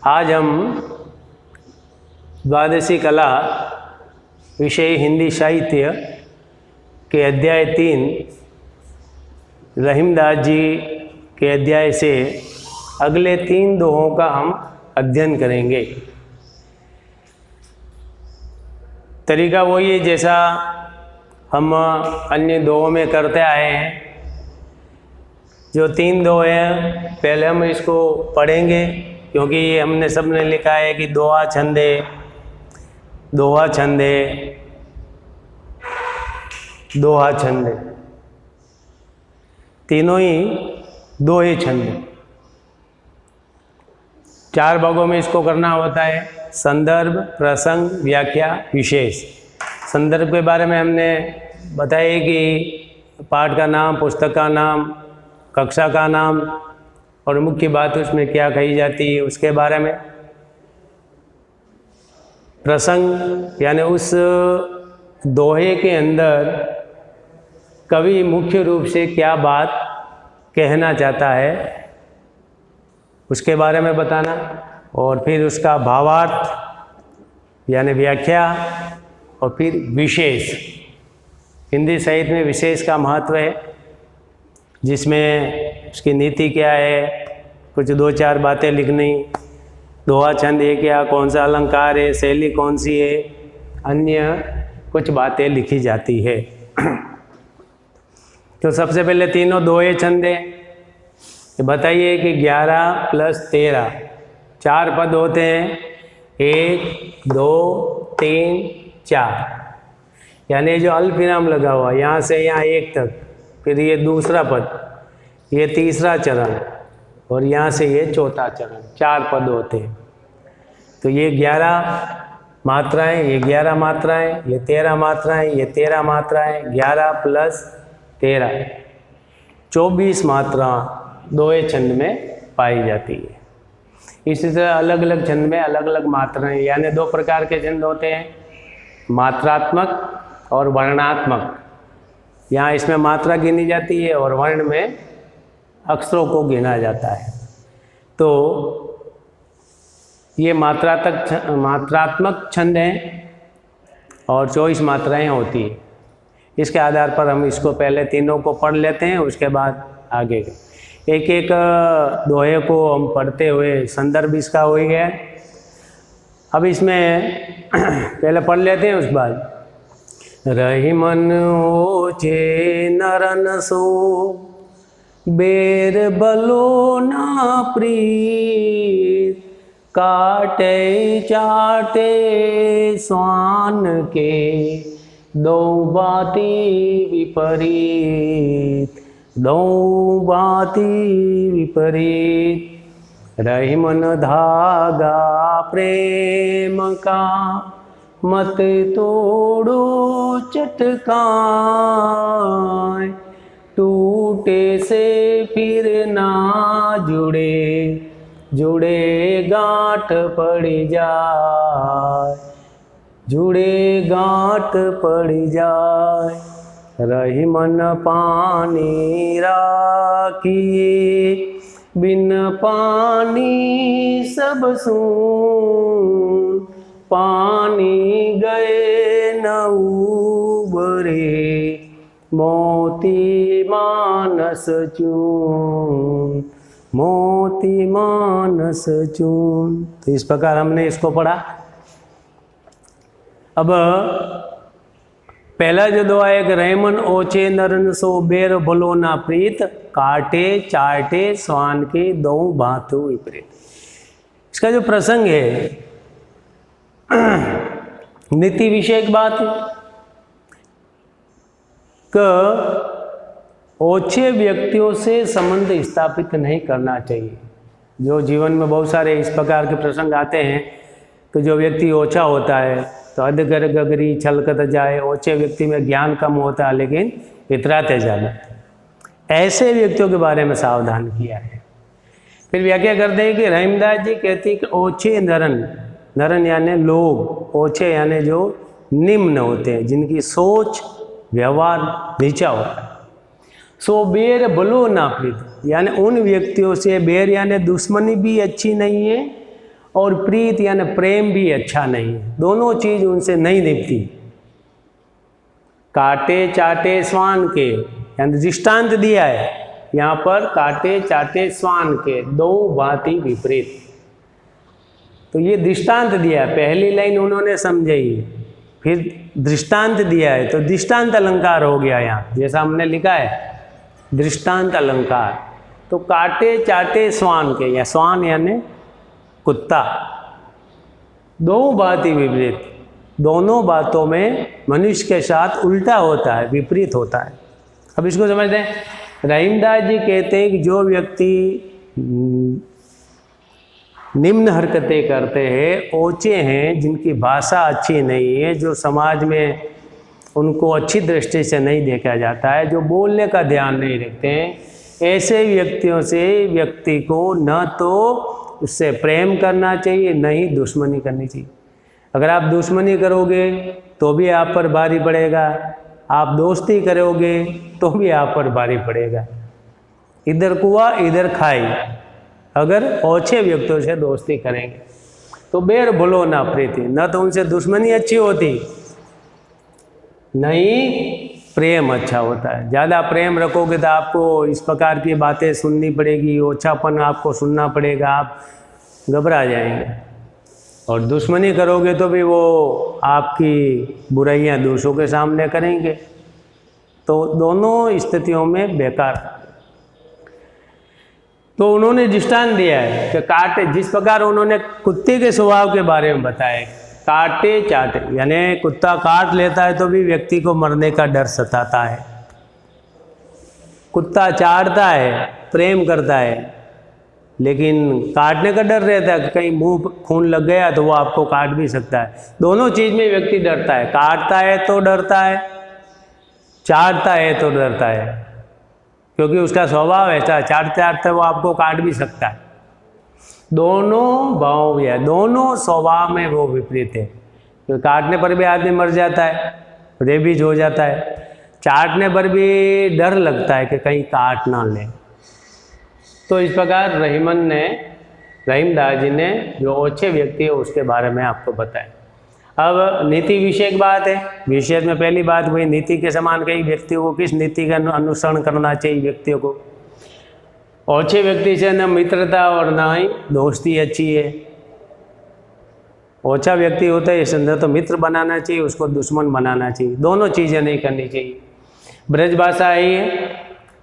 आज हम द्वादशी कला विषय हिंदी साहित्य के अध्याय 3 रहीमदास जी के अध्याय से अगले 3 दोहों का हम अध्ययन करेंगे। तरीका वही है जैसा हम अन्य दोहों में करते आए हैं। जो 3 दोहे हैं पहले हम इसको पढ़ेंगे, क्योंकि ये हमने सबने लिखा है कि दोहा छंदे, दोहा छंदे, दोहा छंदे, तीनों ही दोहे छंदे। 4 भागों में इसको करना होता है: संदर्भ, प्रसंग, व्याख्या, विशेष। संदर्भ के बारे में हमने बताया कि पाठ का नाम, पुस्तक का नाम, कक्षा का नाम और मुख्य बात उसमें क्या कही जाती है उसके बारे में। प्रसंग यानी उस दोहे के अंदर कवि मुख्य रूप से क्या बात कहना चाहता है उसके बारे में बताना, और फिर उसका भावार्थ यानी व्याख्या, और फिर विशेष। हिंदी साहित्य में विशेष का महत्व है, जिसमें उसकी नीति क्या है, कुछ 2-4 बातें लिखनी, दोहा छंद है क्या, कौन सा अलंकार है, शैली कौन सी है, अन्य कुछ बातें लिखी जाती है। तो सबसे पहले तीनों दोहे छंद है। बताइए कि 11 + 13 4 पद होते हैं। 1, 2, 3, 4, यानी जो अल्प विराम लगा हुआ यहाँ से यहाँ 1 तक, फिर ये दूसरा पद, ये तीसरा चरण, और यहाँ से ये चौथा चरण, 4 पद होते हैं। तो ये 11 मात्राएं, ये 11 मात्राएं, ये 13 मात्राएं, ये 13 मात्राएं, 11 + 13 24 मात्रा दोहे छंद में पाई जाती है। इसी तरह अलग अलग छंद में अलग अलग मात्राएं, यानी 2 प्रकार के छंद होते हैं, मात्रात्मक और वर्णात्मक। यहाँ इसमें मात्रा गिनी जाती है और वर्ण में अक्षरों को गिना जाता है। तो ये मात्रात्मक छंद हैं और 24 मात्राएं होती हैं। इसके आधार पर हम इसको पहले तीनों को पढ़ लेते हैं, उसके बाद आगे एक एक दोहे को हम पढ़ते हुए संदर्भ इसका हो गया। अब इसमें पहले पढ़ लेते हैं, उसके बाद रही मन ओछे नरन सो, बेर बलो ना प्रीत, काटे चाटे स्वान के, दो बाती विपरीत, दो बाती विपरीत। रही मन धागा प्रेम का, मत तोड़ो चटकाए, टूटे से फिर ना जुड़े, जुड़े गांठ पड़ जाए, जुड़े गांठ पड़ जाए। रही मन पानी राखिए, बिन पानी सब सून, पानी गए न उबरे, मोती मानस चून, मोती मानस चून। तो इस प्रकार हमने इसको पढ़ा। अब पहला जो दोहा है कि रहमन ओछे नरन सो, बेर भलो ना प्रीत, काटे चाटे स्वान के, दो बातु विपरीत। इसका जो प्रसंग है नीति विषयक बात है कि ओछे व्यक्तियों से संबंध स्थापित नहीं करना चाहिए। जो जीवन में बहुत सारे इस प्रकार के प्रसंग आते हैं कि जो व्यक्ति ओछा होता है तो अधगर गगरी छलकत जाए, ओछे व्यक्ति में ज्ञान कम होता है लेकिन इतराते ज़्यादा। ऐसे व्यक्तियों के बारे में सावधान किया है। फिर व्याख्या करते हैं कि रहीमदास जी कहते हैं कि ओछे नरन, नरन यानी लोग, ओछे यानी जो निम्न होते हैं, जिनकी सोच व्यवहार नीचा होता है। सो बेर भलो ना प्रीत, यानी उन व्यक्तियों से, बेर यानी दुश्मनी भी अच्छी नहीं है और प्रीत यानी प्रेम भी अच्छा नहीं है, दोनों चीज उनसे नहीं निपटी। काटे चाटे स्वान के, यानी दृष्टांत दिया है यहाँ पर, काटे चाटे स्वान के, दो भांति विपरीत। तो ये दृष्टांत दिया, पहली लाइन उन्होंने समझाई, फिर दृष्टांत दिया है, तो दृष्टांत अलंकार हो गया यहाँ, जैसा हमने लिखा है दृष्टांत अलंकार। तो काटे चाटे स्वान के, या स्वान यानी कुत्ता, दो भांति विपरीत, दोनों बातों में मनुष्य के साथ उल्टा होता है, विपरीत होता है। अब इसको समझते हैं। रहीमदास जी कहते हैं कि जो व्यक्ति निम्न हरकतें करते हैं, ऊंचे हैं, जिनकी भाषा अच्छी नहीं है, जो समाज में उनको अच्छी दृष्टि से नहीं देखा जाता है, जो बोलने का ध्यान नहीं रखते हैं, ऐसे व्यक्तियों से व्यक्ति को न तो उससे प्रेम करना चाहिए, न ही दुश्मनी करनी चाहिए। अगर आप दुश्मनी करोगे तो भी आप पर भारी पड़ेगा, आप दोस्ती करोगे तो भी आप पर भारी पड़ेगा। इधर कुआ इधर खाई, अगर ओछे व्यक्तियों से दोस्ती करेंगे तो बेर भूलो ना प्रीति, न तो उनसे दुश्मनी अच्छी होती, नहीं प्रेम अच्छा होता है। ज़्यादा प्रेम रखोगे तो आपको इस प्रकार की बातें सुननी पड़ेगी, ओछापन आपको सुनना पड़ेगा, आप घबरा जाएंगे। और दुश्मनी करोगे तो भी वो आपकी बुराइयां दूसरों के सामने करेंगे, तो दोनों स्थितियों में बेकार। तो उन्होंने दृष्टांत दिया है कि काटे, जिस प्रकार उन्होंने कुत्ते के स्वभाव के बारे में बताया, काटे चाटे यानी कुत्ता काट लेता है तो भी व्यक्ति को मरने का डर सताता है। कुत्ता चाटता है, प्रेम करता है, लेकिन काटने का डर रहता है कि कहीं मुंह खून लग गया तो वो आपको काट भी सकता है। दोनों चीज में व्यक्ति डरता है, काटता है तो डरता है, चाटता है तो डरता है, क्योंकि उसका स्वभाव ऐसा है, चाटते चाटते वो आपको काट भी सकता है। दोनों भाव या दोनों स्वभाव में वो विपरीत है। तो काटने पर भी आदमी मर जाता है, रेबीज हो जाता है, चाटने पर भी डर लगता है कि कहीं काट ना ले। तो इस प्रकार रहीमदास जी ने जो अच्छे व्यक्ति है उसके बारे में आपको बताया। अब नीति विषयक बात है। विषय में पहली बात वही, नीति के समान कई व्यक्तियों को किस नीति का अनुसरण करना चाहिए व्यक्तियों को। अच्छे व्यक्ति से न मित्रता और ना ही दोस्ती अच्छी है। ओछा व्यक्ति होता है, इस अंदर तो मित्र बनाना चाहिए, उसको दुश्मन बनाना चाहिए, दोनों चीज़ें नहीं करनी चाहिए। ब्रज भाषा है,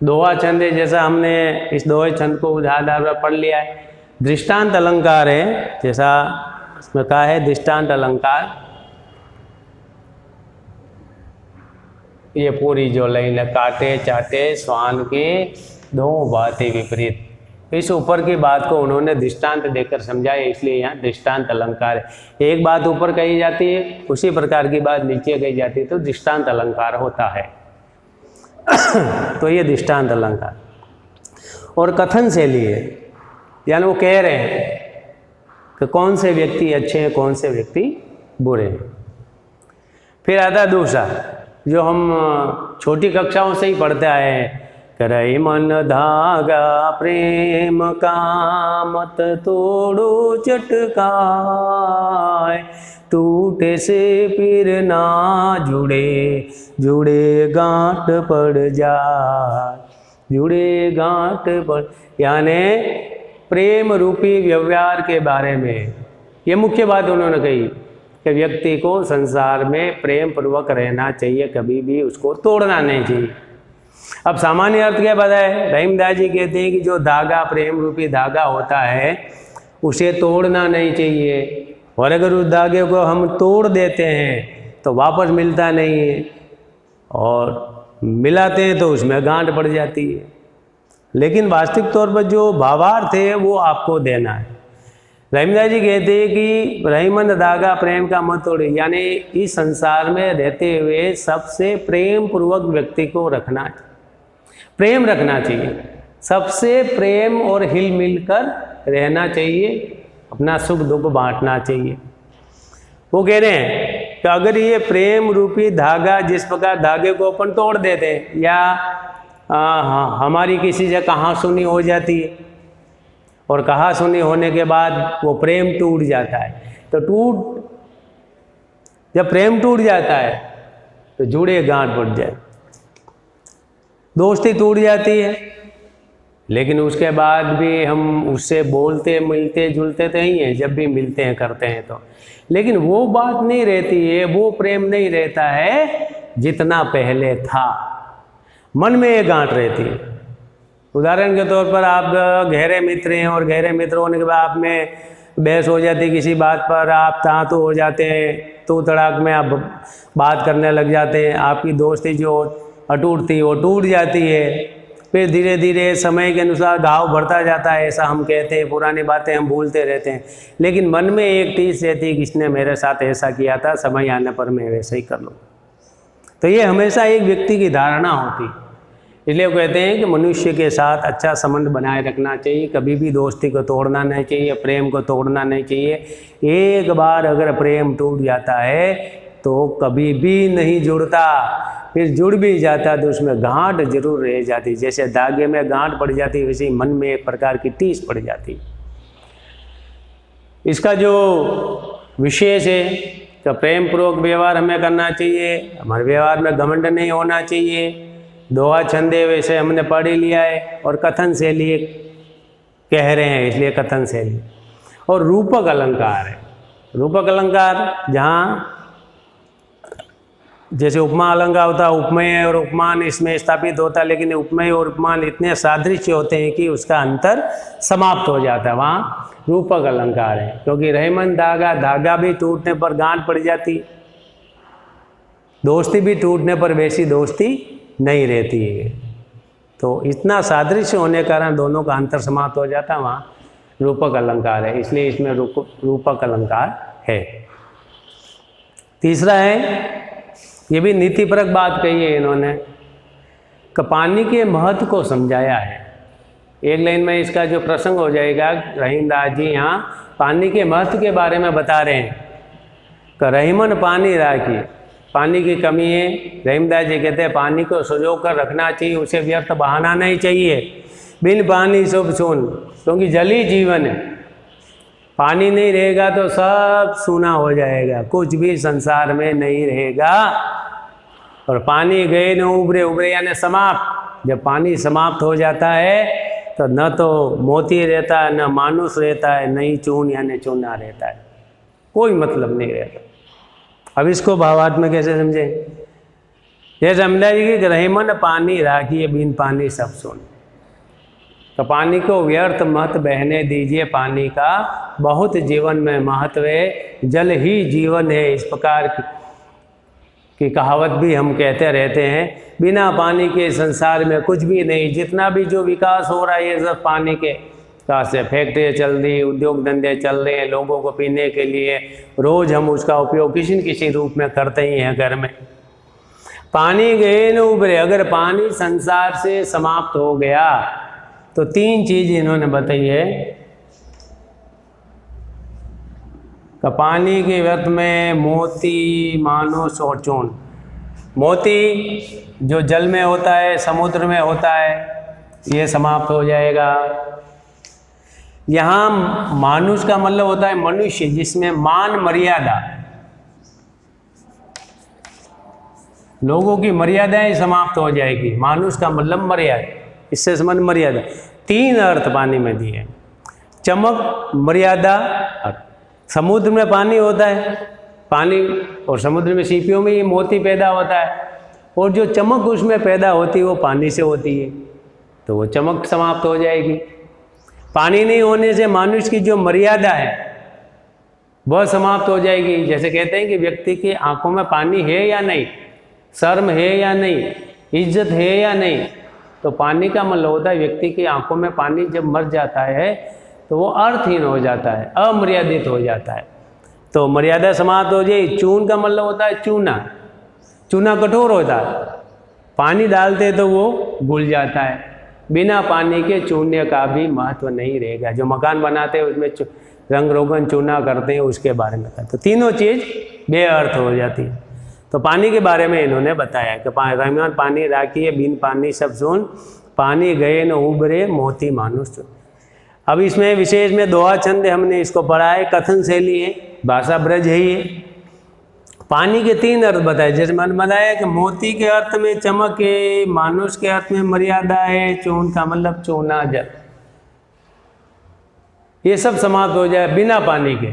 दोहा छंद है, जैसा हमने इस दोहे छंद को उदाहरण पढ़ लिया है। दृष्टांत अलंकार है, जैसा इसमें कहा है दृष्टांत अलंकार, ये पूरी जो लाइन है, काटे चाटे स्वान के दो बातें विपरीत। इस ऊपर की बात को उन्होंने दृष्टांत देकर समझाया, इसलिए यहाँ दृष्टांत अलंकार है। एक बात ऊपर कही जाती है, उसी प्रकार की बात नीचे कही जाती है, तो दृष्टांत अलंकार होता है। तो ये दृष्टांत अलंकार और कथन शैली है, यानी वो कह रहे हैं कि कौन से व्यक्ति अच्छे हैं, कौन से व्यक्ति बुरे हैं। फिर आता दूसरा, जो हम छोटी कक्षाओं से ही पढ़ते आए हैं, करई मन धागा प्रेम का मत तोड़ो चटकाए, टूटे से फिर ना जुड़े, जुड़े गांठ पड़ जाए, जुड़े गांठ पड़, यानी प्रेम रूपी व्यवहार के बारे में ये मुख्य बात उन्होंने कही कि व्यक्ति को संसार में प्रेम पूर्वक रहना चाहिए, कभी भी उसको तोड़ना नहीं चाहिए। अब सामान्य अर्थ क्या बताए, रहीमदास जी कहते हैं कि जो धागा प्रेम रूपी धागा होता है उसे तोड़ना नहीं चाहिए, और अगर उस धागे को हम तोड़ देते हैं तो वापस मिलता नहीं है, और मिलाते हैं तो उसमें गांठ पड़ जाती है। लेकिन वास्तविक तौर पर जो भावार्थ है वो आपको देना है। रहीमदास जी कहते हैं कि रहीमन धागा प्रेम का मत तोड़े, यानी इस संसार में रहते हुए सबसे प्रेम पूर्वक व्यक्ति को रखना है, प्रेम रखना चाहिए, सबसे प्रेम और हिल मिल कर रहना चाहिए, अपना सुख दुख बांटना चाहिए। वो कह रहे हैं कि अगर ये प्रेम रूपी धागा, जिस प्रकार धागे को अपन तोड़ देते हैं या हमारी किसी से कहाँ सुनी हो जाती है, और कहा सुनी होने के बाद वो प्रेम टूट जाता है। तो जब प्रेम टूट जाता है तो जुड़े गांठ बढ़ जाए, दोस्ती टूट जाती है, लेकिन उसके बाद भी हम उससे बोलते मिलते जुलते तो ही हैं जब भी मिलते हैं करते हैं तो, लेकिन वो बात नहीं रहती है, वो प्रेम नहीं रहता है जितना पहले था। मन में ये गांठ रहती है। उदाहरण के तौर पर आप गहरे मित्र हैं और गहरे मित्र होने के बाद आप में बहस हो जाती है किसी बात पर, आप तांतु हो जाते हैं, तू तड़ाक में आप बात करने लग जाते हैं, आपकी दोस्ती जो अटूट थी वो टूट जाती है। फिर धीरे धीरे समय के अनुसार घाव बढ़ता जाता है, ऐसा हम कहते हैं, पुरानी बातें हम भूलते रहते हैं, लेकिन मन में एक टीस रहती है कि इसने मेरे साथ ऐसा किया था, समय आने पर मैं वैसे ही कर लूँ। तो ये हमेशा एक व्यक्ति की धारणा होती है। इसलिए वो कहते हैं कि मनुष्य के साथ अच्छा संबंध बनाए रखना चाहिए, कभी भी दोस्ती को तोड़ना नहीं चाहिए, प्रेम को तोड़ना नहीं चाहिए। एक बार अगर प्रेम टूट जाता है तो कभी भी नहीं जुड़ता, फिर जुड़ भी जाता तो उसमें गांठ जरूर रह जाती। जैसे धागे में गांठ पड़ जाती वैसे ही मन में एक प्रकार की टीस पड़ जाती। इसका जो विशेष है तो प्रेम पूर्वक व्यवहार हमें करना चाहिए, हमारे व्यवहार में घमंड नहीं होना चाहिए। दोहा छंदे वैसे हमने पढ़ ही लिया है, और कथन शैली कह रहे हैं इसलिए कथन शैली। और रूपक अलंकार है। रूपक अलंकार जहाँ जैसे उपमा अलंकार होता है, उपमेय और उपमान इसमें स्थापित होता है, लेकिन उपमेय और उपमान इतने सादृश्य होते हैं कि उसका अंतर समाप्त हो जाता है, वहाँ रूपक अलंकार है। क्योंकि रहमन धागा भी टूटने पर गांठ पड़ जाती, दोस्ती भी टूटने पर वैसी दोस्ती नहीं रहती है। तो इतना सादृश्य होने के कारण दोनों का अंतर समाप्त हो जाता है, वहाँ रूपक अलंकार है, इसलिए इसमें रूपक अलंकार है। तीसरा है, ये भी नीतिपरक बात कही है इन्होंने, कि पानी के महत्व को समझाया है। एक लाइन में इसका जो प्रसंग हो जाएगा, रहीमदास जी यहाँ पानी के महत्व के बारे में बता रहे हैं कि रहीमन पानी राखी, पानी की कमी है। रहीमदास जी कहते हैं पानी को सजो कर रखना चाहिए, उसे व्यर्थ बहाना नहीं चाहिए। बिन पानी सब सुन, क्योंकि जल ही जीवन है। पानी नहीं रहेगा तो सब सूना हो जाएगा, कुछ भी संसार में नहीं रहेगा। और पानी गए न उभरे, उभरे यानी समाप्त। जब पानी समाप्त हो जाता है तो न तो मोती रहता है, न मानुष रहता है, न ही चून यानी चूना रहता है, कोई मतलब नहीं रहता। अब इसको भावार्थ में कैसे समझे? जैसे समझा जी कि रहीमन पानी राखिए, बिन पानी सब सुन। तो पानी को व्यर्थ मत बहने दीजिए, पानी का बहुत जीवन में महत्व है, जल ही जीवन है। इस प्रकार की कहावत भी हम कहते रहते हैं। बिना पानी के संसार में कुछ भी नहीं। जितना भी जो विकास हो रहा है ये सब पानी के कहाँ से, फैक्ट्रियाँ चल रही, उद्योग धंधे चल रहे हैं लोगों को पीने के लिए, रोज़ हम उसका उपयोग किसी न किसी रूप में करते ही हैं घर में। पानी गए न उभरे, अगर पानी संसार से समाप्त हो गया तो तीन चीज इन्होंने बताई है कि पानी के व्यर्थ में मोती, मानुष और चून। मोती जो जल में होता है, समुद्र में होता है, ये समाप्त हो जाएगा। यहाँ मानुष का मतलब होता है मनुष्य, जिसमें मान मर्यादा, लोगों की मर्यादाएं समाप्त हो जाएगी। मानुष का मतलब मर्यादा, इससे संबंध मर्यादा। तीन अर्थ पानी में दिए, चमक, मर्यादा। समुद्र में पानी होता है, पानी और समुद्र में सीपियों में ये मोती पैदा होता है, और जो चमक उसमें पैदा होती है वो पानी से होती है, तो वो चमक समाप्त हो जाएगी। पानी नहीं होने से मनुष्य की जो मर्यादा है वह समाप्त हो जाएगी। जैसे कहते हैं कि व्यक्ति की आंखों में पानी है या नहीं, शर्म है या नहीं, इज्जत है या नहीं, तो पानी का मतलब होता है व्यक्ति की आंखों में पानी जब मर जाता है तो वो अर्थहीन हो जाता है, अमर्यादित हो जाता है, तो मर्यादा समाप्त हो जाए। चून का मतलब होता है चूना, चूना कठोर होता है, पानी डालते तो वो घुल जाता है। बिना पानी के चूने का भी महत्व नहीं रहेगा। जो मकान बनाते हैं उसमें रंग रोगन चूना करते हैं, उसके बारे में कहते। तो तीनों चीज़ बेअर्थ हो जाती है। तो पानी के बारे में इन्होंने बताया कि रहीमन पानी राखिए, बिन पानी सब सुन, पानी गए न उभरे, मोती मानुष। अब इसमें विशेष में दोहा छंद हमने इसको पढ़ा है, कथन शैली है, भाषा ब्रज है ये। पानी के 3 अर्थ बताए, जैसे मैंने बताया कि मोती के अर्थ में चमक है, मानुष के अर्थ में मर्यादा है, चून का मतलब चूना जल, ये सब समाप्त हो जाए बिना पानी के।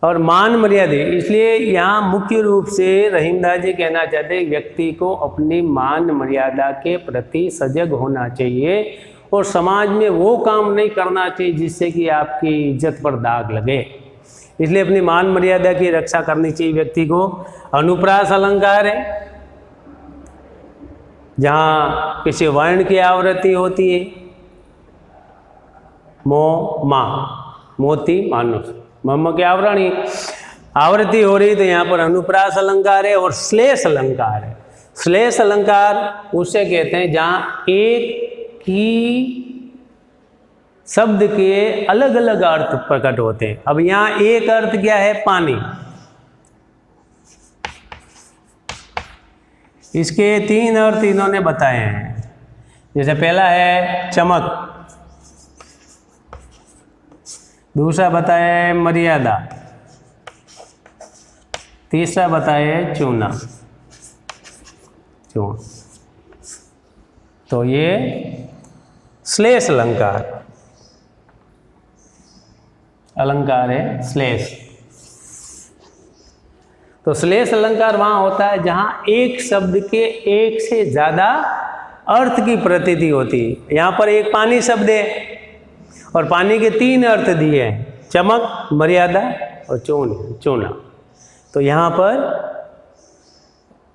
और मान मर्यादा, इसलिए यहाँ मुख्य रूप से रहीमदास जी कहना चाहते हैं व्यक्ति को अपनी मान मर्यादा के प्रति सजग होना चाहिए और समाज में वो काम नहीं करना चाहिए जिससे कि आपकी इज्जत पर दाग लगे। इसलिए अपनी मान मर्यादा की रक्षा करनी चाहिए व्यक्ति को। अनुप्रास अलंकार है, जहाँ किसी वर्ण की आवृत्ति होती है, मो मा मोती मानुष, मम की आवृत्ति हो रही, तो यहाँ पर अनुप्रास अलंकार है और श्लेष अलंकार है। श्लेष अलंकार उसे कहते हैं जहाँ एक ही शब्द के अलग अलग अर्थ प्रकट होते हैं। अब यहाँ एक अर्थ क्या है, पानी, इसके 3 अर्थ इन्होंने बताए हैं। जैसे पहला है चमक, दूसरा बताया है मर्यादा, तीसरा बताया है चूना, चून। तो ये श्लेष अलंकार है, श्लेष। तो श्लेष अलंकार वहाँ होता है जहाँ एक शब्द के एक से ज़्यादा अर्थ की प्रतीति होती है। यहाँ पर एक पानी शब्द है और पानी के 3 अर्थ दिए हैं, चमक, मर्यादा और चूना। तो यहाँ पर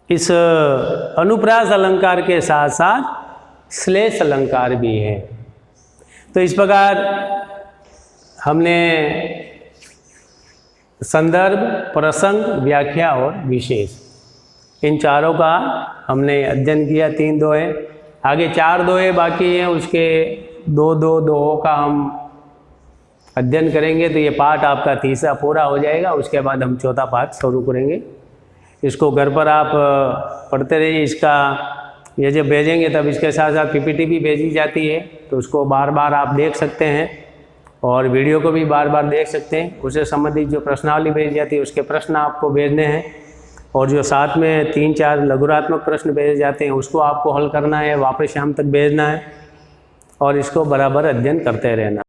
इस अनुप्रास अलंकार के साथ साथ श्लेष अलंकार भी है। तो इस प्रकार हमने संदर्भ, प्रसंग, व्याख्या और विशेष, इन चारों का हमने अध्ययन किया। 3 दोहे, आगे 4 दोहे बाकी हैं, उसके 2 दोहों का हम अध्ययन करेंगे। तो ये पाठ आपका तीसरा पूरा हो जाएगा, उसके बाद हम चौथा पाठ शुरू करेंगे। इसको घर पर आप पढ़ते रहिए। इसका ये जब भेजेंगे तब इसके साथ साथ PPT भी भेजी जाती है, तो उसको बार बार आप देख सकते हैं और वीडियो को भी बार बार देख सकते हैं। उससे संबंधित जो प्रश्नावली भेजी जाती है उसके प्रश्न आपको भेजने हैं, और जो साथ में 3-4 लघुरात्मक प्रश्न भेजे जाते हैं उसको आपको हल करना है, वापस शाम तक भेजना है और इसको बराबर अध्ययन करते रहना।